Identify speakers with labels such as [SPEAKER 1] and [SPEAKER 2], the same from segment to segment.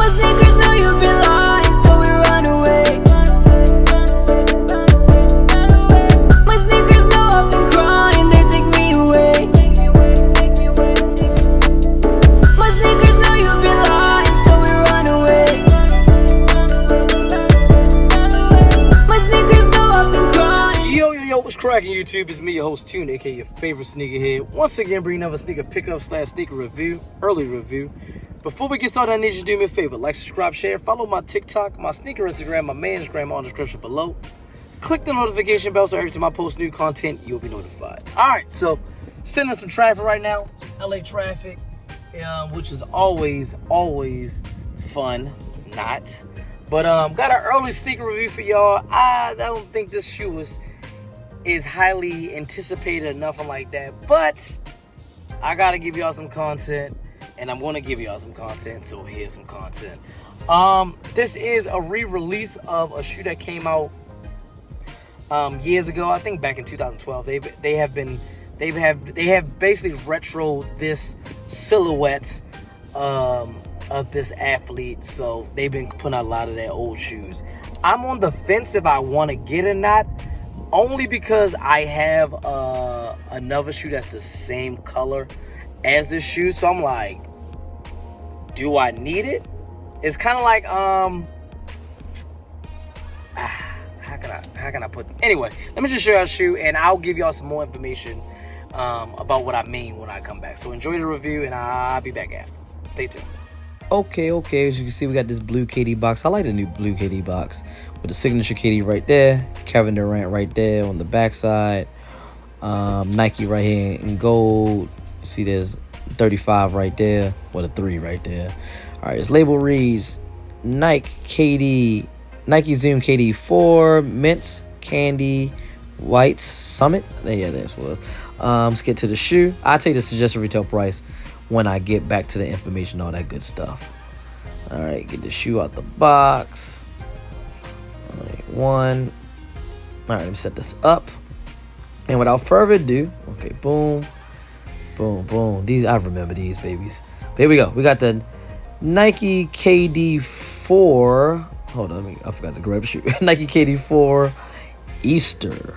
[SPEAKER 1] My sneakers know you've been lying, so we run away. My sneakers know I've been crying, they take me away. My sneakers know you've been lying, so we run away. My sneakers know I've been crying.
[SPEAKER 2] Yo, what's cracking, YouTube? It's me, your host, Tune, aka your favorite sneakerhead. Once again, bringing another sneaker pickup / sneaker review, early review. Before we get started, I need you to do me a favor. Like, subscribe, share, follow my TikTok, my sneaker Instagram, my main Instagram on the description below. Click the notification bell so every time I post new content, you'll be notified. Alright, so sending some traffic right now. LA traffic, which is always fun. Not. But got an early sneaker review for y'all. I don't think this shoe is highly anticipated or nothing like that. But I gotta give y'all some content. And I'm going to give y'all some content, so here's some content. This is a re-release of a shoe that came out years ago. I think back in 2012. They have basically retro this silhouette of this athlete. So they've been putting out a lot of their old shoes. I'm on the fence if I want to get it or not, only because I have another shoe that's the same color as this shoe. So I'm like, do I need it? It's kind of like how can I put it? Anyway, let me just show y'all the shoe and I'll give y'all some more information about what I mean when I come back. So enjoy the review and I'll be back after. Stay tuned. Okay, as you can see, we got this blue KD box. I like the new blue KD box with the signature KD right there, Kevin Durant right there on the backside, Nike right here in gold. See, there's 35 right there, with a 3 right there. All right, this label reads Nike Zoom KD4 Mint Candy White Summit. Yeah, this was. Let's get to the shoe. I'll take the suggested retail price when I get back to the information, all that good stuff. All right, get the shoe out the box. All right, one. All right, let me set this up. And without further ado, okay, boom. Boom. These, I remember these babies. But here we go. We got the Nike KD4. Hold on, I forgot to grab the shoe. Nike KD4 Easter.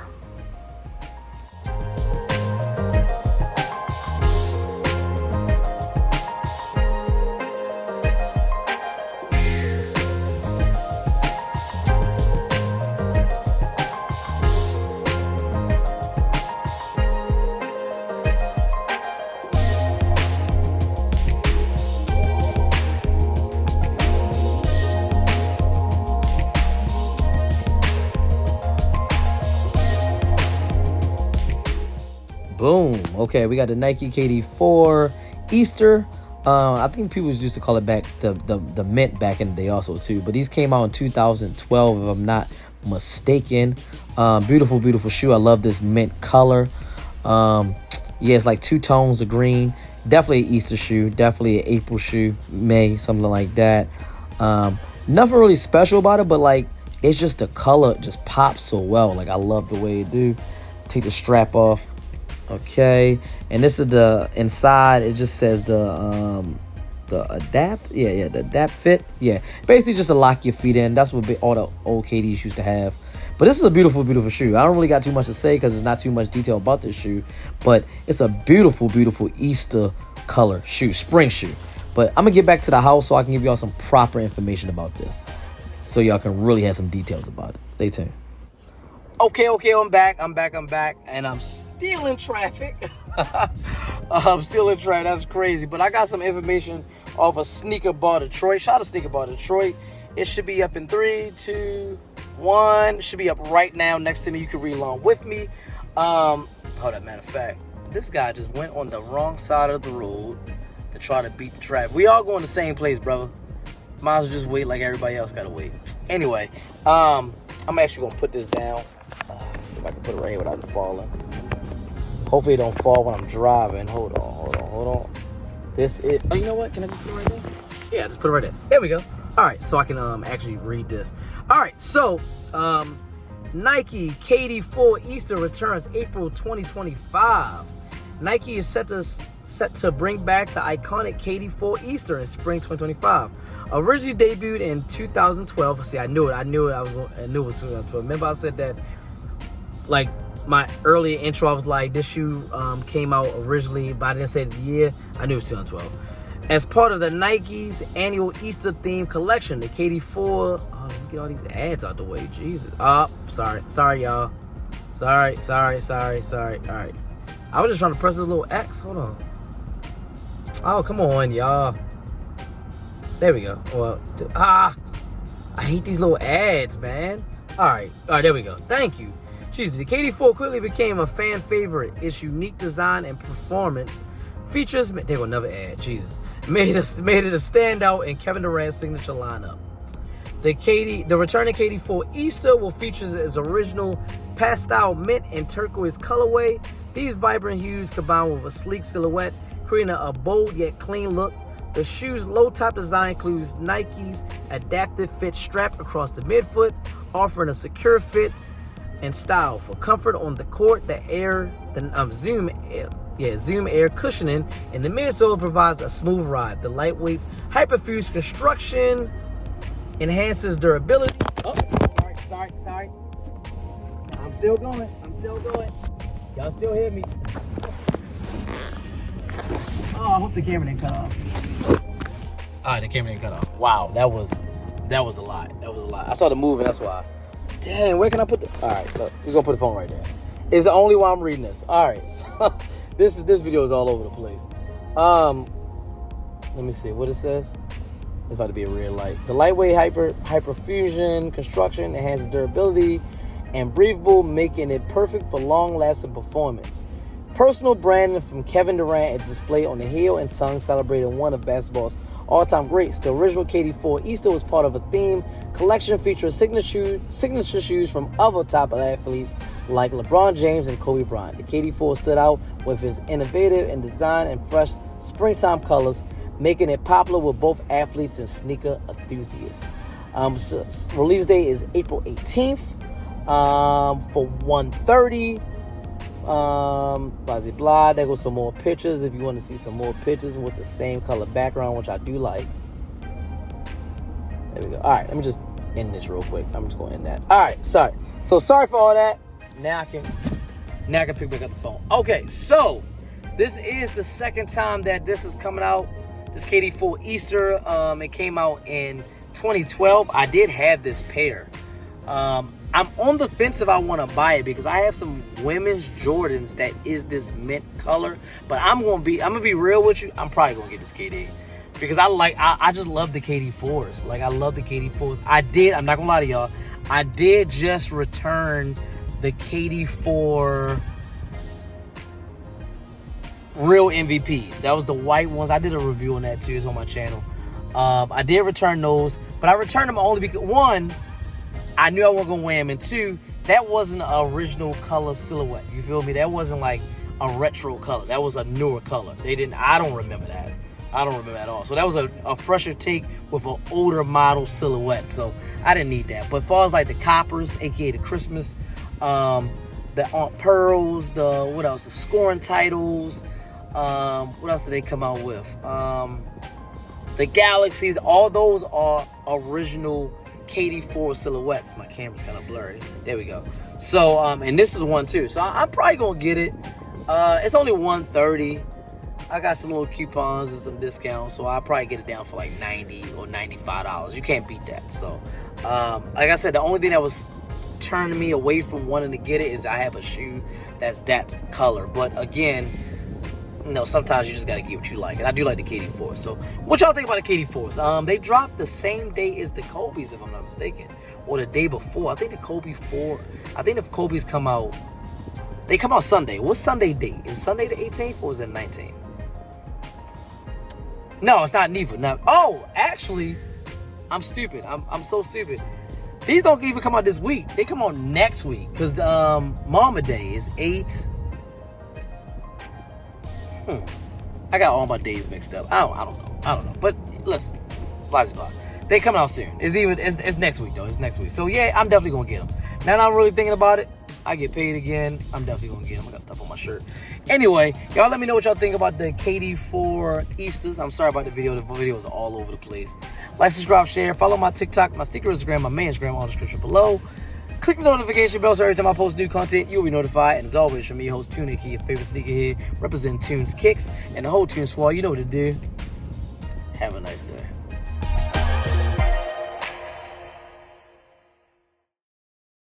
[SPEAKER 2] Boom. Okay, we got the Nike KD4 Easter. I think people used to call it back the mint back in the day also too. But these came out in 2012 if I'm not mistaken. Beautiful shoe. I love this mint color. Yeah, it's like 2 tones of green. Definitely an Easter shoe. Definitely an April shoe, May, something like that. Nothing really special about it, but like it's just the color just pops so well. Like I love the way it do. Take the strap off. Okay, and this is the inside. It just says the adapt. Yeah, the adapt fit. Yeah, basically just to lock your feet in. That's what all the old KDs used to have. But this is a beautiful shoe. I don't really got too much to say because there's not too much detail about this shoe. But it's a beautiful Easter color shoe, spring shoe. But I'm gonna get back to the house so I can give y'all some proper information about this, so y'all can really have some details about it. Stay tuned. Okay, I'm back, and I'm still in traffic. I'm still in traffic, that's crazy. But I got some information off of Sneaker Bar Detroit. Shout out to Sneaker Bar Detroit. It should be up in 3, 2, 1. It should be up right now next to me. You can read along with me. Hold up, matter of fact, this guy just went on the wrong side of the road to try to beat the traffic. We all going the same place, brother. Might as well just wait like everybody else gotta wait. Anyway, I'm actually gonna put this down. See if I can put it right here without it falling. Hopefully it don't fall when I'm driving. Hold on. This is, oh, you know what? Can I just put it right there? Yeah, just put it right there. There we go. All right, so I can actually read this. All right, so Nike KD4 Easter returns April 2025. Nike is set to bring back the iconic KD4 Easter in spring 2025. Originally debuted in 2012. See, I knew it. I knew it was 2012. Remember I said that, like, my earlier intro, I was like, this shoe came out originally, but I didn't say the year. I knew it was 2012. As part of the Nike's annual Easter themed collection, the KD4. Oh, let me get all these ads out the way. Jesus. Oh, sorry, y'all. Sorry. All right. I was just trying to press this little X. Hold on. Oh, come on, y'all. There we go. Well, I hate these little ads, man. All right, there we go. Thank you. Jesus, the KD4 quickly became a fan favorite. Its unique design and performance features, they will another ad, Jesus, made it a standout in Kevin Durant's signature lineup. The returning KD4 Easter will feature its original pastel mint and turquoise colorway. These vibrant hues combine with a sleek silhouette, creating a bold yet clean look. The shoe's low-top design includes Nike's adaptive fit strap across the midfoot, offering a secure fit and style for comfort on the court. The Zoom Air cushioning in the midsole provides a smooth ride. The lightweight hyperfused construction enhances durability. Oh, sorry. I'm still going. Y'all still hear me? Oh, I hope the camera didn't cut off. Alright, the camera didn't cut off. Wow, that was a lot. I saw the moving, that's why. Dang, where can I put the... Alright, look, we're gonna put the phone right there. It's the only one I'm reading this. Alright, so this video is all over the place. Let me see what it says. It's about to be a red light. The lightweight hyperfusion construction enhances durability and breathable, making it perfect for long-lasting performance. Personal branding from Kevin Durant is displayed on the heel and tongue, celebrating one of basketball's all-time greats. The original KD4 Easter was part of a theme collection featuring signature shoes from other top athletes like LeBron James and Kobe Bryant. The KD4 stood out with its innovative and design and fresh springtime colors, making it popular with both athletes and sneaker enthusiasts. Release date is April 18th for 130. Blah. There goes some more pictures if you want to see some more pictures with the same color background, which I do like. There we go. All right, let me just end this real quick. I'm just going to end that. All right, sorry. So sorry for all that. Now I can pick back up the phone. Okay, so this is the second time that this is coming out. This KD4 Easter. It came out in 2012. I did have this pair. I'm on the fence if I want to buy it because I have some women's Jordans that is this mint color. But I'm gonna be real with you. I'm probably gonna get this KD because I just love the KD4s. Like, I love the KD4s. I'm not gonna lie to y'all. I did just return the KD4 real MVPs. That was the white ones. I did a review on that too. It's on my channel. I did return those, but I returned them only because, one, I knew I wasn't going to wear them, and two, that wasn't an original color silhouette. You feel me? That wasn't like a retro color. That was a newer color. I don't remember that. I don't remember that at all. So that was a fresher take with an older model silhouette. So I didn't need that. But as far as like the coppers, aka the Christmas, the Aunt Pearls, what else? The scoring titles. What else did they come out with? The Galaxies. All those are original KD4 silhouettes. My camera's kind of blurry. There we go. So and this is one too. So I'm probably gonna get it. It's only $130. I got some little coupons and some discounts, so I'll probably get it down for like $90 or $95. You can't beat that. So like I said, the only thing that was turning me away from wanting to get it is I have a shoe that's that color. But again, you know, sometimes you just gotta get what you like, and I do like the KD4. So what y'all think about the KD4s? They dropped the same day as the Kobe's, if I'm not mistaken, or the day before. I think the Kobe's come out, they come out Sunday. What's Sunday date? Is Sunday the 18th or is it 19th? No, it's not neither. Now, oh, actually, I'm stupid. I'm so stupid. These don't even come out this week. They come out next week because Mama Day is 8. I got all my days mixed up. I don't know. But listen, blah. They come out soon. It's next week though. It's next week. So yeah, I'm definitely gonna get them. Now that I'm really thinking about it, I get paid again, I'm definitely gonna get them. I got stuff on my shirt. Anyway, y'all let me know what y'all think about the KD4 Easters. I'm sorry about the video. The video is all over the place. Like, subscribe, share. Follow my TikTok, my Sneaker Instagram, my main Instagram, all in the description below. Click the notification bell so every time I post new content, you'll be notified. And as always, from me, host Tune Nicky, your favorite sneakerhead, representing Tunes Kicks and the whole Tune Squad. You know what to do. Have a nice day.